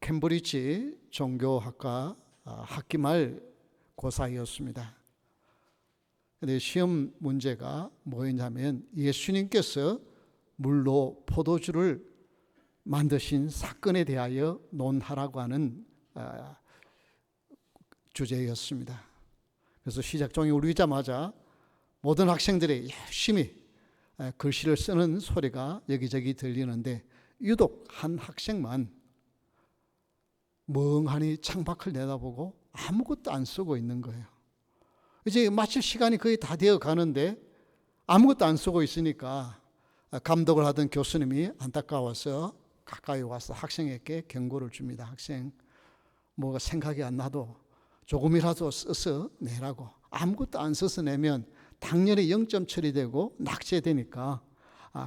캠브리지 종교학과 학기 말 고사였습니다. 근데 시험 문제가 뭐였냐면 예수님께서 물로 포도주를 만드신 사건에 대하여 논하라고 하는 주제였습니다. 그래서 시작종이 울리자마자 모든 학생들이 열심히 글씨를 쓰는 소리가 여기저기 들리는데 유독 한 학생만 멍하니 창밖을 내다보고 아무것도 안 쓰고 있는 거예요. 이제 마칠 시간이 거의 다 되어 가는데 아무것도 안 쓰고 있으니까 감독을 하던 교수님이 안타까워서 가까이 와서 학생에게 경고를 줍니다. 학생, 뭐가 생각이 안 나도 조금이라도 써서 내라고. 아무것도 안 써서 내면 당연히 0점 처리되고 낙제되니까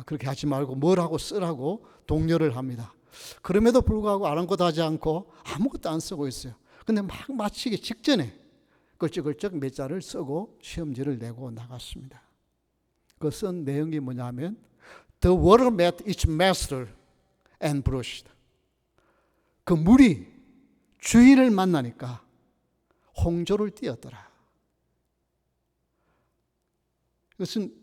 그렇게 하지 말고 뭘 하고 쓰라고 독려를 합니다. 그럼에도 불구하고 아랑곳하지 않고 아무것도 안 쓰고 있어요. 근데 막 마치기 직전에 걸쩍걸쩍 몇 자를 쓰고 시험지를 내고 나갔습니다. 그 쓴 내용이 뭐냐면 The water met its master and brushed. 그 물이 주인을 만나니까 홍조를 띄었더라. 이것은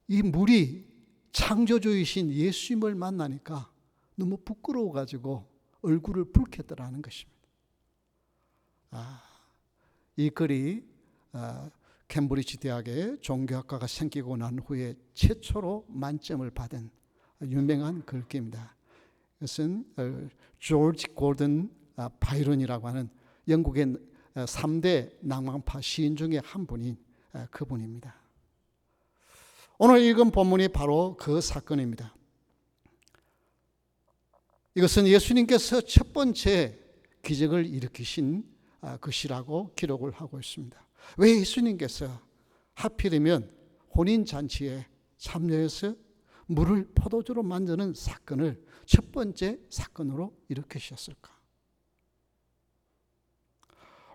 이 물이 창조주이신 예수님을 만나니까 너무 부끄러워가지고 얼굴을 붉혔더라는 것입니다. 이 글이 캠브리지 대학의 종교학과가 생기고 난 후에 최초로 만점을 받은 유명한 글귀입니다. 이것은 조지 골든 바이런이라고 하는 영국의 3대 낭만파 시인 중에 한 분인 그분입니다. 오늘 읽은 본문이 바로 그 사건입니다. 이것은 예수님께서 첫 번째 기적을 일으키신 것이라고 기록을 하고 있습니다. 왜 예수님께서 하필이면 혼인잔치에 참여해서 물을 포도주로 만드는 사건을 첫 번째 사건으로 일으키셨을까?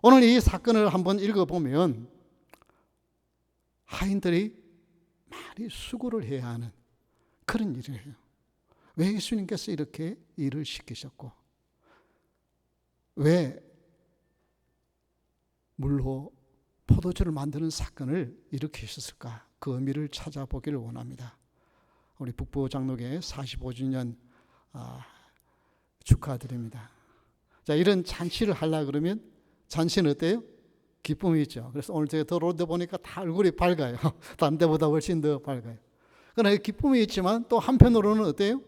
오늘 이 사건을 한번 읽어보면 하인들이 많이 수고를 해야 하는 그런 일이에요. 왜 예수님께서 이렇게 일을 시키셨고 왜 물로 포도주를 만드는 사건을 일으키셨을까? 그 의미를 찾아보기를 원합니다. 우리 북부 장로교 45주년 축하드립니다. 자, 이런 잔치를 하려고 그러면 잔치는 어때요? 기쁨이 있죠. 그래서 오늘 제가 들어오다 보니까 다 얼굴이 밝아요. 다른 때보다 훨씬 더 밝아요. 그러나 기쁨이 있지만 또 한편으로는 어때요?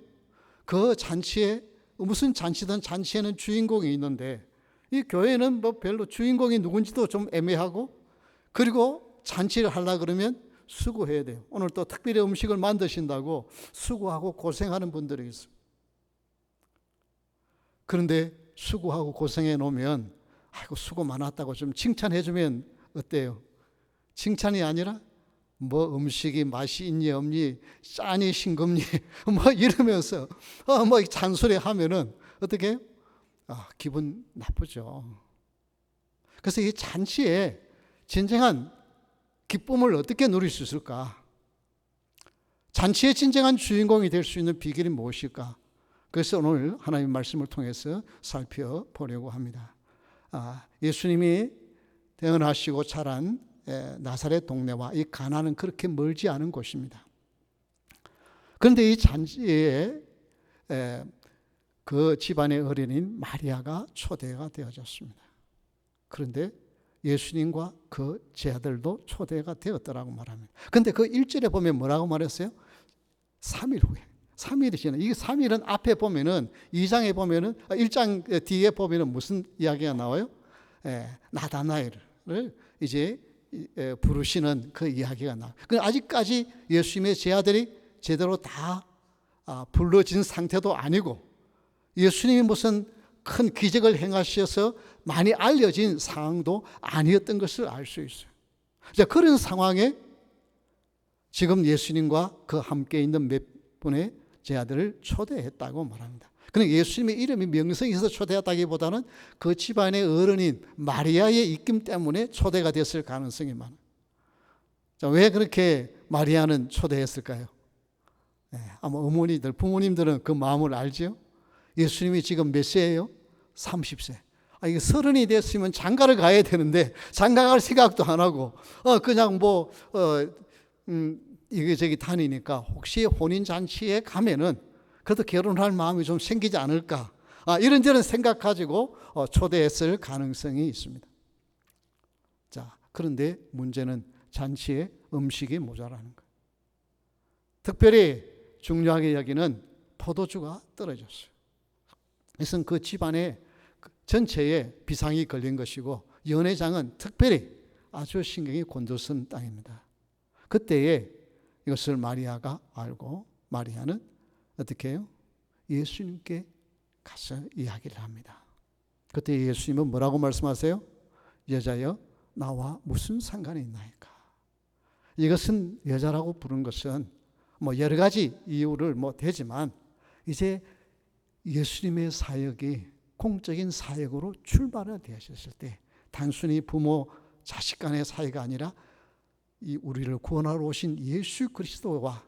그 잔치에 무슨 잔치든 잔치에는 주인공이 있는데 이 교회는 뭐 별로 주인공이 누군지도 좀 애매하고 그리고 잔치를 하려고 그러면 수고해야 돼요. 오늘 또 특별히 음식을 만드신다고 수고하고 고생하는 분들이 있어요. 그런데 수고하고 고생해 놓으면 아이고 수고 많았다고 좀 칭찬해 주면 어때요? 칭찬이 아니라 뭐 음식이 맛이 있니 없니 짜니 싱겁니 뭐 이러면서 뭐 잔소리 하면은 어떻게 해요? 기분 나쁘죠. 그래서 이 잔치에 진정한 기쁨을 어떻게 누릴 수 있을까? 잔치의 진정한 주인공이 될 수 있는 비결이 무엇일까? 그래서 오늘 하나님의 말씀을 통해서 살펴보려고 합니다. 예수님이 태어나시고 자란 나사렛 동네와 이 가나는 그렇게 멀지 않은 곳입니다. 그런데 이 잔치에 그 집안의 어린인 마리아가 초대가 되어졌습니다. 그런데 예수님과 그 제 아들도 초대가 되었더라고 말합니다. 그런데 그 1절에 보면 뭐라고 말했어요? 3일 후에. 3일이 지나. 이 3일은 앞에 보면은 2장에 보면은 1장 뒤에 보면은 무슨 이야기가 나와요? 나다나엘을 이제 부르시는 그 이야기가 나와요. 아직까지 예수님의 제 아들이 제대로 다 불러진 상태도 아니고 예수님이 무슨 큰 기적을 행하셔서 많이 알려진 상황도 아니었던 것을 알 수 있어요. 자, 그런 상황에 지금 예수님과 그 함께 있는 몇 분의 제 아들을 초대했다고 말합니다. 그러니까 예수님의 이름이 명성이 있어서 초대했다기보다는 그 집안의 어른인 마리아의 입김 때문에 초대가 됐을 가능성이 많아요. 자, 왜 그렇게 마리아는 초대했을까요? 아마 어머니들, 부모님들은 그 마음을 알죠. 예수님이 지금 몇 세예요? 30세. 이게 30이 됐으면 장가를 가야 되는데 장가 갈 생각도 안 하고 그냥 이게 다니니까 혹시 혼인 잔치에 가면은 그래도 결혼할 마음이 좀 생기지 않을까, 이런저런 생각 가지고 초대했을 가능성이 있습니다. 자, 그런데 문제는 잔치에 음식이 모자라는 거예요. 특별히 중요하게 여기는 포도주가 떨어졌어요. 그래서 그 집안에 전체에 비상이 걸린 것이고, 연회장은 특별히 아주 신경이 곤두선 땅입니다. 그때에 이것을 마리아가 알고 마리아는 어떻게 해요? 예수님께 가서 이야기를 합니다. 그때 예수님은 뭐라고 말씀하세요? 여자여, 나와 무슨 상관이 있나이까? 이것은 여자라고 부른 것은 여러 가지 이유를 되지만, 이제 예수님의 사역이 공적인 사역으로 출발을 되셨을 때 단순히 부모 자식 간의 사이가 아니라 이 우리를 구원하러 오신 예수 그리스도와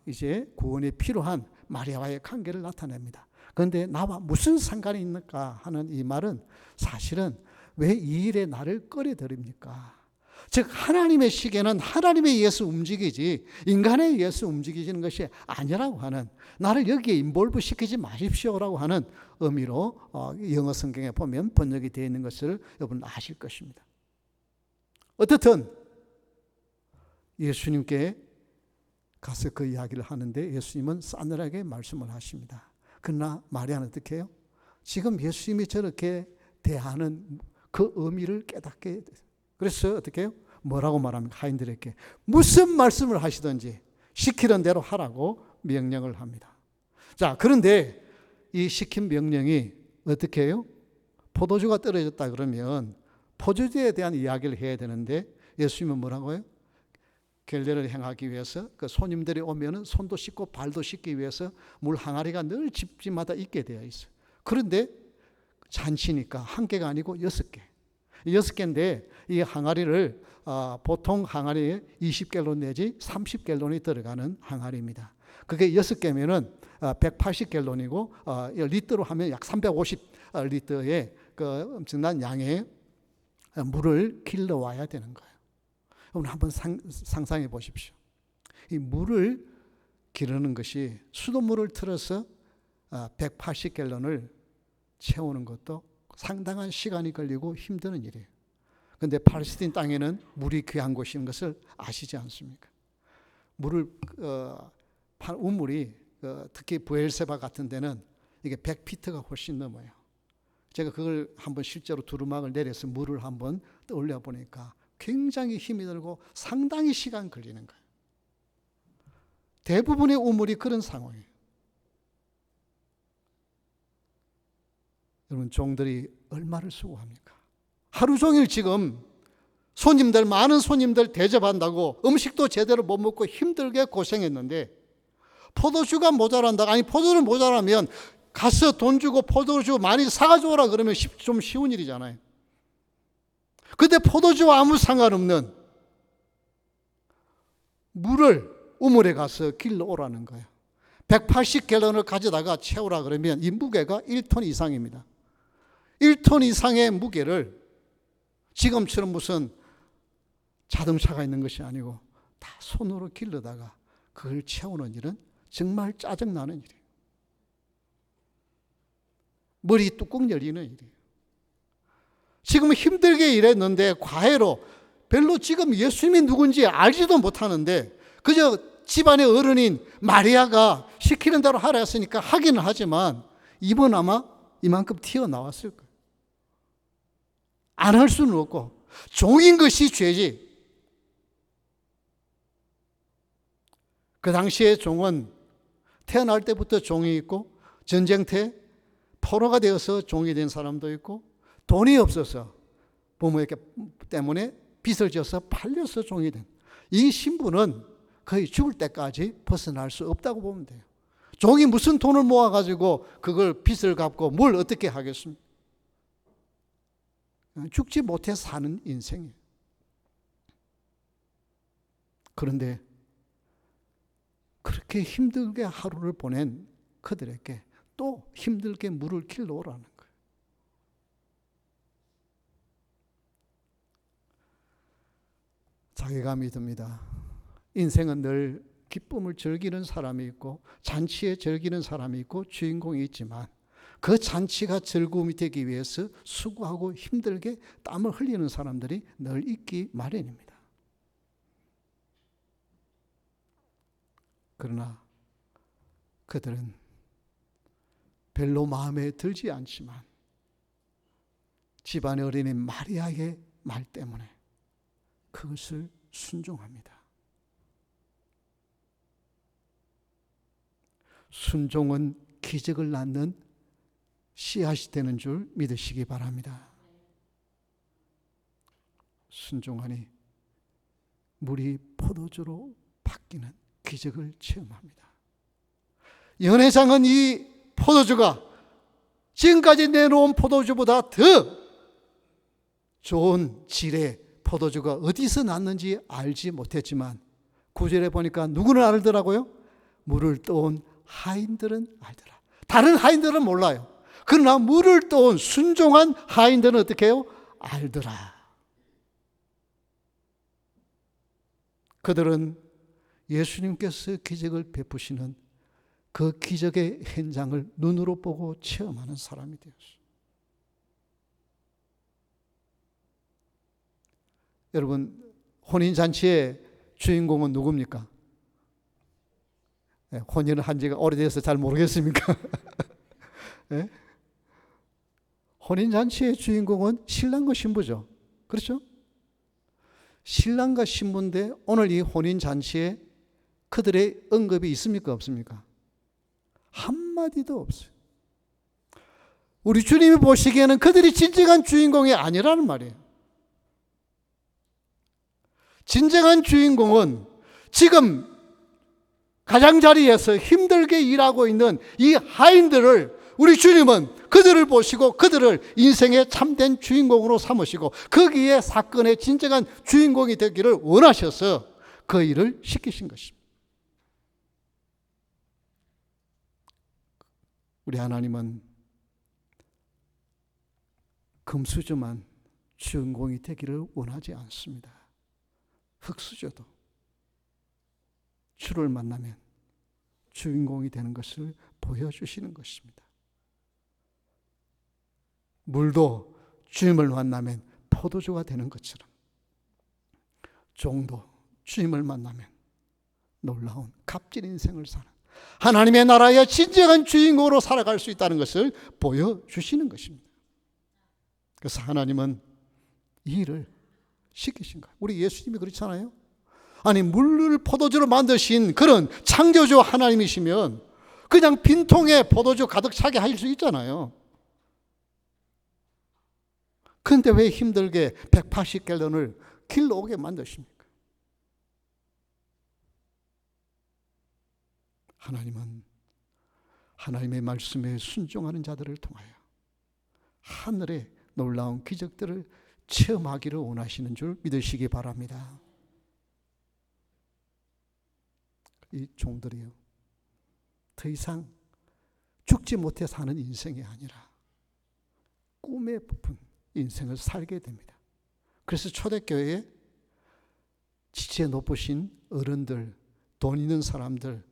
이제 구원이 필요한 마리아와의 관계를 나타냅니다. 그런데 나와 무슨 상관이 있는가 하는 이 말은 사실은 왜 이 일에 나를 꺼려드립니까? 즉 하나님의 시계는 하나님에 의해서 움직이지 인간에 의해서 움직이지는 것이 아니라고 하는, 나를 여기에 인볼브 시키지 마십시오라고 하는 의미로 영어 성경에 보면 번역이 되어 있는 것을 여러분 아실 것입니다. 어떻든 예수님께 가서 그 이야기를 하는데 예수님은 싸늘하게 말씀을 하십니다. 그러나 마리아는 어떻게 해요? 지금 예수님이 저렇게 대하는 그 의미를 깨닫게 돼요. 그래서 어떻게 해요? 뭐라고 말합니까? 하인들에게 무슨 말씀을 하시든지 시키는 대로 하라고 명령을 합니다. 자, 그런데 이 시킨 명령이 어떻게 해요? 포도주가 떨어졌다 그러면 포도주에 대한 이야기를 해야 되는데 예수님은 뭐라고 해요? 결례를 행하기 위해서 그 손님들이 오면은 손도 씻고 발도 씻기 위해서 물 항아리가 늘 집집마다 있게 되어 있어요. 그런데 잔치니까 한 개가 아니고 6개. 6개인데 이 항아리를 보통 항아리에 20갤론 내지 30갤론이 들어가는 항아리입니다. 그게 6개면은 180갤론이고 리터로 하면 약 350리터의 그 엄청난 양의 물을 길러와야 되는 거예요. 여러분 한번 상상해 보십시오. 이 물을 기르는 것이 수돗물을 틀어서 180갤론을 채우는 것도 상당한 시간이 걸리고 힘드는 일이에요. 그런데 팔레스틴 땅에는 물이 귀한 곳인 것을 아시지 않습니까? 우물이 특히 부엘세바 같은 데는 이게 100피트가 훨씬 넘어요. 제가 그걸 한번 실제로 두루마기를 내려서 물을 한번 떠올려 보니까 굉장히 힘이 들고 상당히 시간 걸리는 거예요. 대부분의 우물이 그런 상황이에요. 여러분 종들이 얼마를 수고합니까? 하루 종일 지금 많은 손님들 대접한다고 음식도 제대로 못 먹고 힘들게 고생했는데 포도주가 모자란다. 아니 포도를 모자라면 가서 돈 주고 포도주 많이 사가지고 오라 그러면 좀 쉬운 일이잖아요. 근데 포도주와 아무 상관없는 물을 우물에 가서 길러 오라는 거예요. 180갤런을 가져다가 채우라 그러면 이 무게가 1톤 이상입니다. 1톤 이상의 무게를 지금처럼 무슨 자동차가 있는 것이 아니고 다 손으로 길러다가 그걸 채우는 일은 정말 짜증나는 일이에요. 머리 뚜껑 열리는 일이에요. 지금 힘들게 일했는데 과외로 별로 지금 예수님이 누군지 알지도 못하는데 그저 집안의 어른인 마리아가 시키는 대로 하라 했으니까 하기는 하지만 입은 아마 이만큼 튀어나왔을 거예요. 안 할 수는 없고 종인 것이 죄지. 그 당시에 종은 태어날 때부터 종이 있고 전쟁 때 포로가 되어서 종이 된 사람도 있고 돈이 없어서 부모에게 때문에 빚을 져서 팔려서 종이 된 이 신분은 거의 죽을 때까지 벗어날 수 없다고 보면 돼요. 종이 무슨 돈을 모아가지고 그걸 빚을 갚고 뭘 어떻게 하겠습니까? 죽지 못해 사는 인생이에요. 그런데 그렇게 힘들게 하루를 보낸 그들에게 또 힘들게 물을 길러 오라는 거예요. 자괴감이 듭니다. 인생은 늘 기쁨을 즐기는 사람이 있고 잔치에 즐기는 사람이 있고 주인공이 있지만 그 잔치가 즐거움이 되기 위해서 수고하고 힘들게 땀을 흘리는 사람들이 늘 있기 마련입니다. 그러나 그들은 별로 마음에 들지 않지만 집안의 어린이 마리아의 말 때문에 그것을 순종합니다. 순종은 기적을 낳는 씨앗이 되는 줄 믿으시기 바랍니다. 순종하니 물이 포도주로 바뀌는 기적을 체험합니다. 연회장은 이 포도주가 지금까지 내놓은 포도주보다 더 좋은 질의 포도주가 어디서 났는지 알지 못했지만 9절에 보니까 누구는 알더라고요? 물을 떠온 하인들은 알더라. 다른 하인들은 몰라요. 그러나 물을 떠온 순종한 하인들은 어떻게 해요? 알더라. 그들은 예수님께서 기적을 베푸시는 그 기적의 현장을 눈으로 보고 체험하는 사람이 되었어요. 여러분, 혼인잔치의 주인공은 누굽니까? 혼인을 한 지가 오래돼서 잘 모르겠습니까? 네? 혼인잔치의 주인공은 신랑과 신부죠. 그렇죠? 신랑과 신부인데 오늘 이 혼인잔치에 그들의 언급이 있습니까? 없습니까? 한마디도 없어요. 우리 주님이 보시기에는 그들이 진정한 주인공이 아니라는 말이에요. 진정한 주인공은 지금 가장자리에서 힘들게 일하고 있는 이 하인들을 우리 주님은 그들을 보시고 그들을 인생의 참된 주인공으로 삼으시고 거기에 사건의 진정한 주인공이 되기를 원하셔서 그 일을 시키신 것입니다. 우리 하나님은 금수저만 주인공이 되기를 원하지 않습니다. 흙수저도 주를 만나면 주인공이 되는 것을 보여주시는 것입니다. 물도 주님을 만나면 포도주가 되는 것처럼 종도 주님을 만나면 놀라운 값진 인생을 사는 하나님의 나라의 진정한 주인공으로 살아갈 수 있다는 것을 보여주시는 것입니다. 그래서 하나님은 이 일을 시키신 거예요. 우리 예수님이 그렇잖아요. 아니 물을 포도주로 만드신 그런 창조주 하나님이시면 그냥 빈통에 포도주 가득 차게 하실 수 있잖아요. 그런데 왜 힘들게 180갤런을 길러 오게 만드십니까? 하나님은 하나님의 말씀에 순종하는 자들을 통하여 하늘의 놀라운 기적들을 체험하기를 원하시는 줄 믿으시기 바랍니다. 이 종들이요, 더 이상 죽지 못해 사는 인생이 아니라 꿈에 부푼 인생을 살게 됩니다. 그래서 초대교회에 지체 높으신 어른들, 돈 있는 사람들,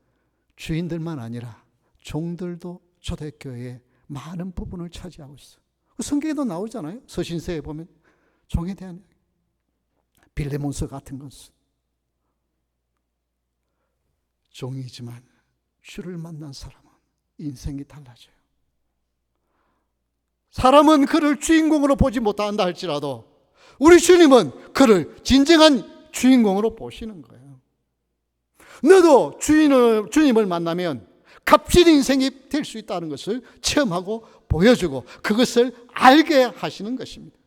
주인들만 아니라 종들도 초대교회에 많은 부분을 차지하고 있어요. 성경에도 나오잖아요. 서신서에 보면 종에 대한 빌레몬서 같은 것은 종이지만 주를 만난 사람은 인생이 달라져요. 사람은 그를 주인공으로 보지 못한다 할지라도 우리 주님은 그를 진정한 주인공으로 보시는 거예요. 너도 주님을 만나면 값진 인생이 될 수 있다는 것을 체험하고 보여주고 그것을 알게 하시는 것입니다.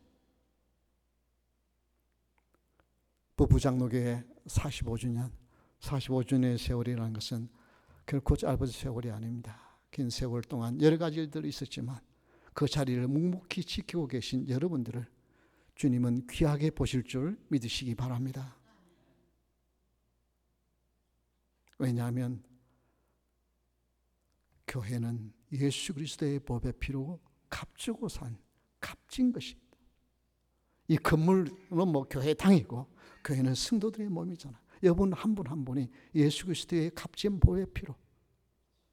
부부장로교회 45주년의 세월이라는 것은 결코 짧은 세월이 아닙니다. 긴 세월 동안 여러 가지 일들이 있었지만 그 자리를 묵묵히 지키고 계신 여러분들을 주님은 귀하게 보실 줄 믿으시기 바랍니다. 왜냐하면 교회는 예수 그리스도의 법의 피로 값주고 산 값진 것입니다. 이 건물은 뭐 교회 당이고 교회는 성도들의 몸이잖아요. 여러분 한 분 한 분이 예수 그리스도의 값진 보혈 피로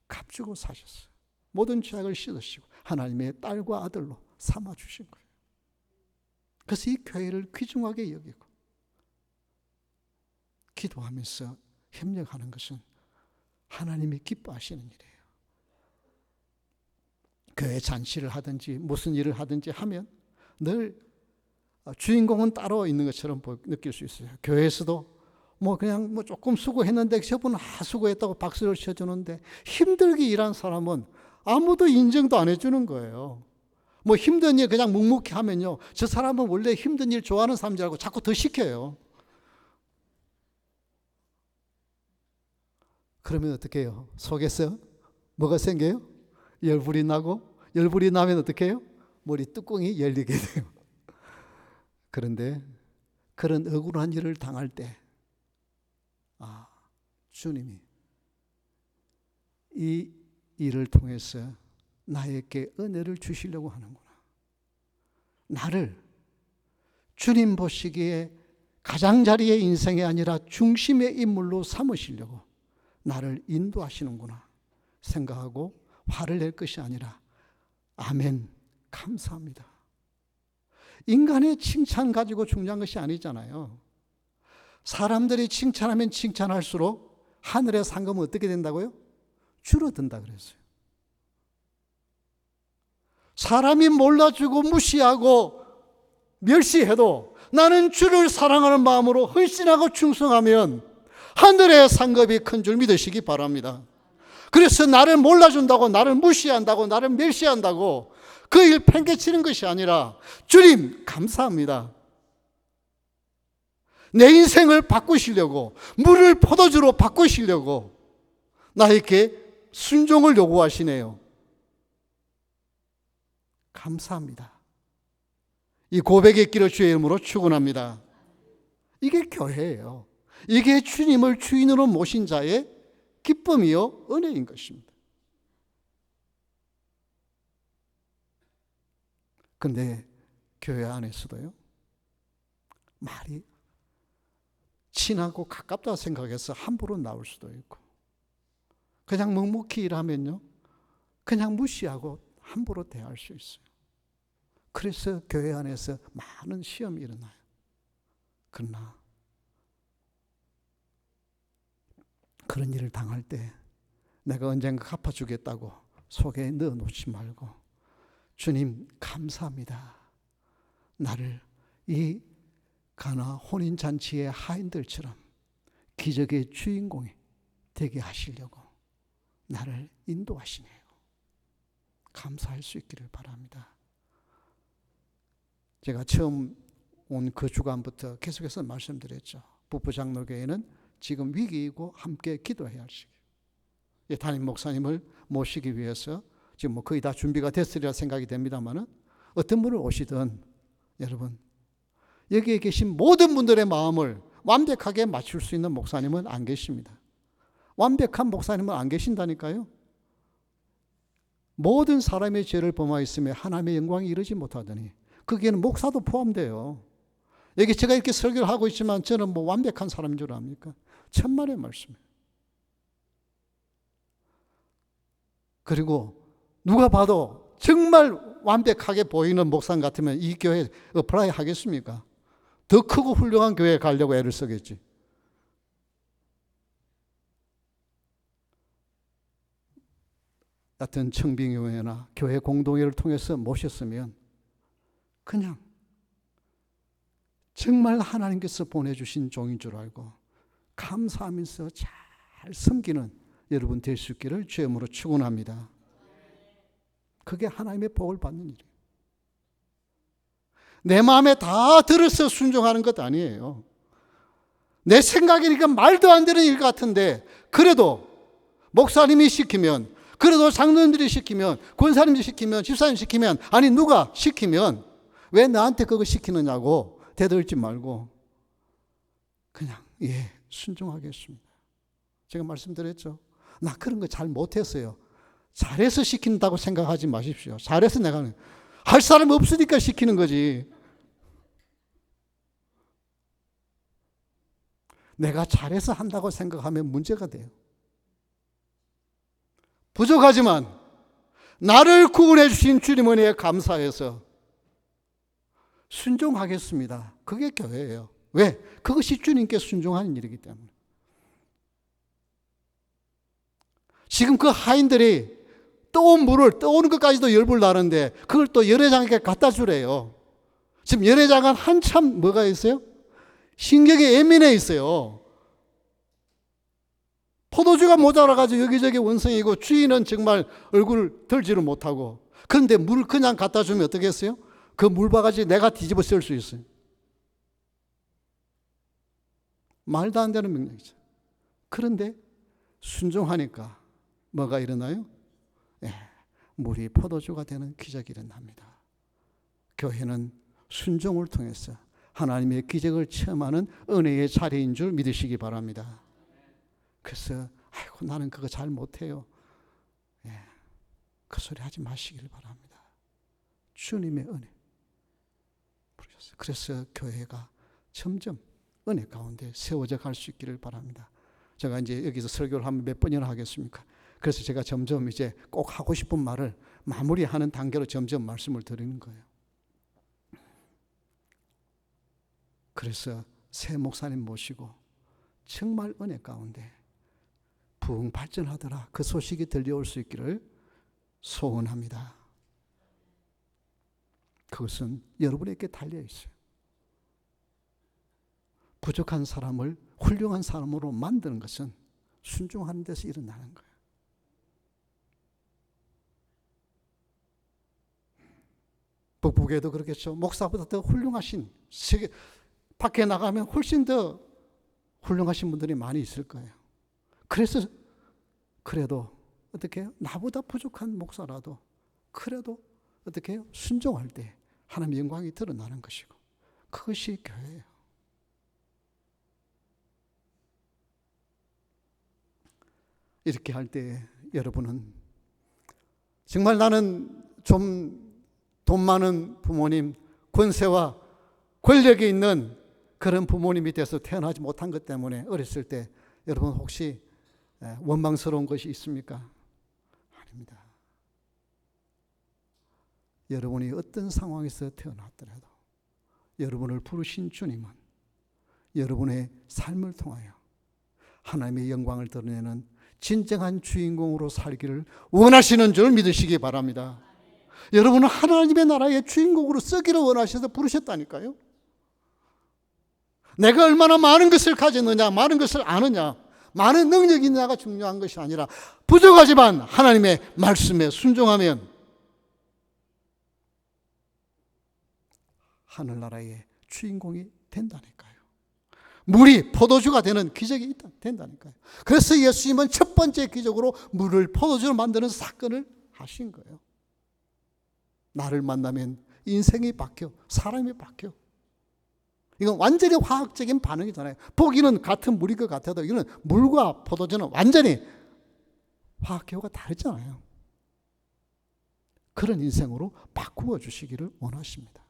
값주고 사셨어요. 모든 죄악을 씻으시고 하나님의 딸과 아들로 삼아주신 거예요. 그래서 이 교회를 귀중하게 여기고 기도하면서 협력하는 것은 하나님이 기뻐하시는 일이에요. 교회 잔치를 하든지 무슨 일을 하든지 하면 늘 주인공은 따로 있는 것처럼 느낄 수 있어요. 교회에서도 그냥 조금 수고했는데 저분은 수고했다고 박수를 쳐주는데 힘들게 일한 사람은 아무도 인정도 안 해주는 거예요. 힘든 일 그냥 묵묵히 하면요, 저 사람은 원래 힘든 일 좋아하는 사람인 줄 알고 자꾸 더 시켜요. 그러면 어떻게 해요? 속에서 뭐가 생겨요? 열불이 나고, 열불이 나면 어떻게 해요? 머리 뚜껑이 열리게 돼요. 그런데 그런 억울한 일을 당할 때 주님이 이 일을 통해서 나에게 은혜를 주시려고 하는구나. 나를 주님 보시기에 가장자리의 인생이 아니라 중심의 인물로 삼으시려고 나를 인도하시는구나 생각하고 화를 낼 것이 아니라 아멘, 감사합니다. 인간의 칭찬 가지고 중요한 것이 아니잖아요. 사람들이 칭찬하면 칭찬할수록 하늘의 상금은 어떻게 된다고요? 줄어든다 그랬어요. 사람이 몰라주고 무시하고 멸시해도 나는 주를 사랑하는 마음으로 헌신하고 충성하면 하늘의 상급이 큰 줄 믿으시기 바랍니다. 그래서 나를 몰라준다고, 나를 무시한다고, 나를 멸시한다고 그 일 팽개치는 것이 아니라 주님 감사합니다. 내 인생을 바꾸시려고, 물을 포도주로 바꾸시려고 나에게 순종을 요구하시네요. 감사합니다. 이 고백의 길을 주의 이름으로 축원합니다. 이게 교회예요. 이게 주님을 주인으로 모신 자의 기쁨이요 은혜인 것입니다. 그런데 교회 안에서도요, 말이 친하고 가깝다 생각해서 함부로 나올 수도 있고, 그냥 묵묵히 일하면요 그냥 무시하고 함부로 대할 수 있어요. 그래서 교회 안에서 많은 시험이 일어나요. 그러나 그런 일을 당할 때 내가 언젠가 갚아주겠다고 속에 넣어놓지 말고 주님 감사합니다. 나를 이 가나 혼인잔치의 하인들처럼 기적의 주인공이 되게 하시려고 나를 인도하시네요. 감사할 수 있기를 바랍니다. 제가 처음 온 그 주간부터 계속해서 말씀드렸죠. 부부장로교회는 지금 위기이고 함께 기도해야 할 시기예요. 담임 목사님을 모시기 위해서 지금 거의 다 준비가 됐으리라 생각이 됩니다만, 어떤 분을 오시든 여러분 여기에 계신 모든 분들의 마음을 완벽하게 맞출 수 있는 목사님은 안 계십니다. 완벽한 목사님은 안 계신다니까요. 모든 사람의 죄를 범하였으며 하나님의 영광이 이르지 못하더니, 거기에는 목사도 포함돼요. 여기 제가 이렇게 설교를 하고 있지만 저는 완벽한 사람인 줄 압니까? 천만의 말씀이에요. 그리고 누가 봐도 정말 완벽하게 보이는 목사님 같으면 이 교회에 어플라이 하겠습니까? 더 크고 훌륭한 교회에 가려고 애를 쓰겠지. 같은 청빙교회나 교회 공동회를 통해서 모셨으면 그냥 정말 하나님께서 보내주신 종인 줄 알고 감사하면서 잘 섬기는 여러분 될 수 있기를 주의 이름으로 축원합니다. 그게 하나님의 복을 받는 일이에요. 내 마음에 다 들어서 순종하는 것 아니에요. 내 생각이니까 말도 안 되는 일 같은데 그래도 목사님이 시키면, 그래도 장로님들이 시키면, 권사님들이 시키면, 집사님 시키면, 아니 누가 시키면 왜 나한테 그거 시키느냐고 대들지 말고 그냥 순종하겠습니다. 제가 말씀드렸죠. 나 그런 거 잘 못했어요. 잘해서 시킨다고 생각하지 마십시오. 잘해서 내가 할 사람이 없으니까 시키는 거지. 내가 잘해서 한다고 생각하면 문제가 돼요. 부족하지만 나를 구원해 주신 주님 은혜에 감사해서 순종하겠습니다. 그게 교회예요. 왜? 그것이 주님께 순종하는 일이기 때문에. 지금 그 하인들이 떠온 물을, 떠오는 것까지도 열불 나는데 그걸 또 열회장에게 갖다 주래요. 지금 열회장은 한참 뭐가 있어요? 신경이 예민해 있어요. 포도주가 모자라가지고 여기저기 원성이고 주인은 정말 얼굴을 들지를 못하고, 그런데 물 그냥 갖다 주면 어떻게 했어요? 그 물바가지 내가 뒤집어 쓸 수 있어요. 말도 안 되는 명령이죠. 그런데 순종하니까 뭐가 일어나요? 물이 포도주가 되는 기적이 일어납니다. 교회는 순종을 통해서 하나님의 기적을 체험하는 은혜의 자리인 줄 믿으시기 바랍니다. 그래서 아이고 나는 그거 잘 못해요. 그 소리 하지 마시길 바랍니다. 주님의 은혜 부르셨어요. 그래서 교회가 점점 은혜 가운데 세워져 갈 수 있기를 바랍니다. 제가 이제 여기서 설교를 하면 몇 번이나 하겠습니까? 그래서 제가 점점 이제 꼭 하고 싶은 말을 마무리하는 단계로 점점 말씀을 드리는 거예요. 그래서 새 목사님 모시고 정말 은혜 가운데 부흥 발전하더라 그 소식이 들려올 수 있기를 소원합니다. 그것은 여러분에게 달려 있어요. 부족한 사람을 훌륭한 사람으로 만드는 것은 순종하는 데서 일어나는 거예요. 북부교회도 그렇겠죠. 목사보다 더 훌륭하신, 세계 밖에 나가면 훨씬 더 훌륭하신 분들이 많이 있을 거예요. 그래서 그래도 어떻게 해요? 나보다 부족한 목사라도 그래도 어떻게 해요? 순종할 때 하나님의 영광이 드러나는 것이고, 그것이 교회예요. 이렇게 할 때 여러분은 정말 나는 좀 돈 많은 부모님, 권세와 권력이 있는 그런 부모님 밑에서 태어나지 못한 것 때문에 어렸을 때 여러분 혹시 원망스러운 것이 있습니까? 아닙니다. 여러분이 어떤 상황에서 태어났더라도 여러분을 부르신 주님은 여러분의 삶을 통하여 하나님의 영광을 드러내는 진정한 주인공으로 살기를 원하시는 줄 믿으시기 바랍니다. 여러분은 하나님의 나라의 주인공으로 쓰기를 원하셔서 부르셨다니까요. 내가 얼마나 많은 것을 가졌느냐, 많은 것을 아느냐, 많은 능력이 있느냐가 중요한 것이 아니라 부족하지만 하나님의 말씀에 순종하면 하늘나라의 주인공이 된다니까요. 물이 포도주가 되는 기적이 된다니까요. 그래서 예수님은 첫 번째 기적으로 물을 포도주로 만드는 사건을 하신 거예요. 나를 만나면 인생이 바뀌어, 사람이 바뀌어. 이건 완전히 화학적인 반응이잖아요. 보기는 같은 물일 것 같아도 이거는 물과 포도주는 완전히 화학기호가 다르잖아요. 그런 인생으로 바꾸어 주시기를 원하십니다.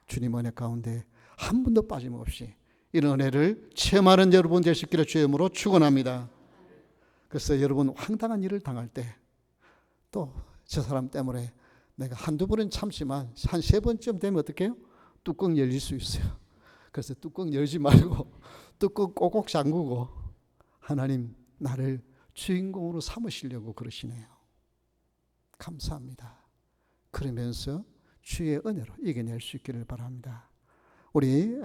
주님 은혜 가운데 한 분도 빠짐없이 이런 은혜를 체험하는 여러분 되시기를 주의 이름으로 축원합니다. 그래서 여러분 황당한 일을 당할 때 또 저 사람 때문에 내가 한두 번은 참지만 한 세 번쯤 되면 어떻게 해요? 뚜껑 열릴 수 있어요. 그래서 뚜껑 열지 말고 뚜껑 꼭꼭 잠그고 하나님 나를 주인공으로 삼으시려고 그러시네요. 감사합니다. 그러면서 주의 은혜로 이겨낼 수 있기를 바랍니다. 우리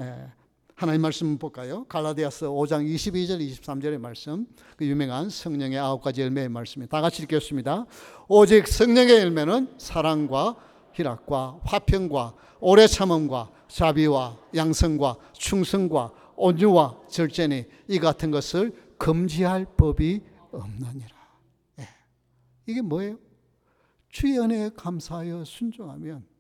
하나님 말씀 볼까요? 갈라디아서 5장 22절 23절의 말씀, 그 유명한 성령의 9가지 열매의 말씀입니다. 다 같이 읽겠습니다. 오직 성령의 열매는 사랑과 희락과 화평과 오래 참음과 자비와 양성과 충성과 온유와 절제니 이 같은 것을 금지할 법이 없느니라. 이게 뭐예요? 주의 은혜에 감사하여 순종하면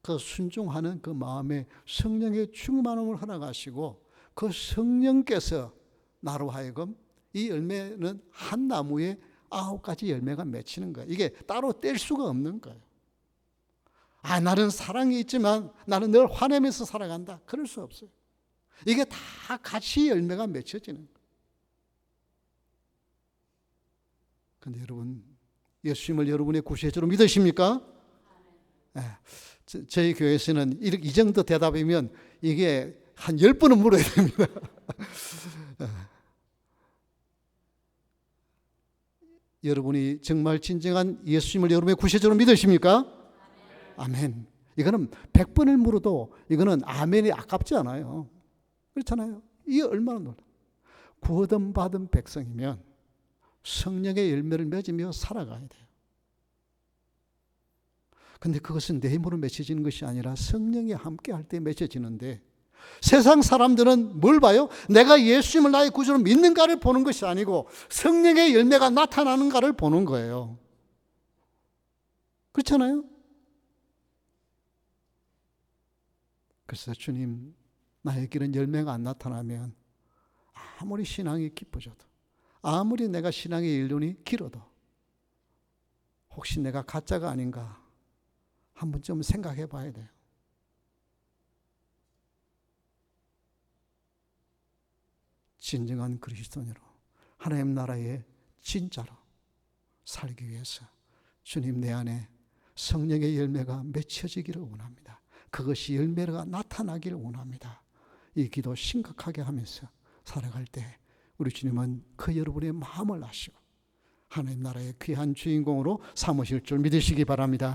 그 순종하는 그 마음에 성령의 충만함을 허락하시고 그 성령께서 나로 하여금 이 열매는 한 나무에 9가지 열매가 맺히는 거예요. 이게 따로 뗄 수가 없는 거예요. 나는 사랑이 있지만 나는 늘 화내면서 살아간다. 그럴 수 없어요. 이게 다 같이 열매가 맺혀지는 거예요. 그런데 여러분, 예수님을 여러분의 구세주로 믿으십니까? 네. 저희 교회에서는 이 정도 대답이면 이게 한 10번은 물어야 됩니다. 여러분이 정말 진정한 예수님을 여러분의 구세주로 믿으십니까? 아멘. 이거는 100번을 물어도 이거는 아멘이 아깝지 않아요. 그렇잖아요. 이게 얼마나 놀라. 구원 받은 백성이면 성령의 열매를 맺으며 살아가야 돼요. 근데 그것은 내 힘으로 맺혀지는 것이 아니라 성령이 함께 할 때 맺혀지는데, 세상 사람들은 뭘 봐요? 내가 예수님을 나의 구주로 믿는가를 보는 것이 아니고 성령의 열매가 나타나는가를 보는 거예요. 그렇잖아요? 그래서 주님, 나의 길은 열매가 안 나타나면 아무리 신앙이 깊어져도, 아무리 내가 신앙의 연륜이 길어도 혹시 내가 가짜가 아닌가 한 번쯤 생각해 봐야 돼요. 진정한 그리스도인으로 하나님 나라의 진짜로 살기 위해서 주님, 내 안에 성령의 열매가 맺혀지기를 원합니다. 그것이 열매가 나타나기를 원합니다. 이 기도 심각하게 하면서 살아갈 때 우리 주님은 그 여러분의 마음을 아시고 하나님 나라의 귀한 주인공으로 삼으실 줄 믿으시기 바랍니다.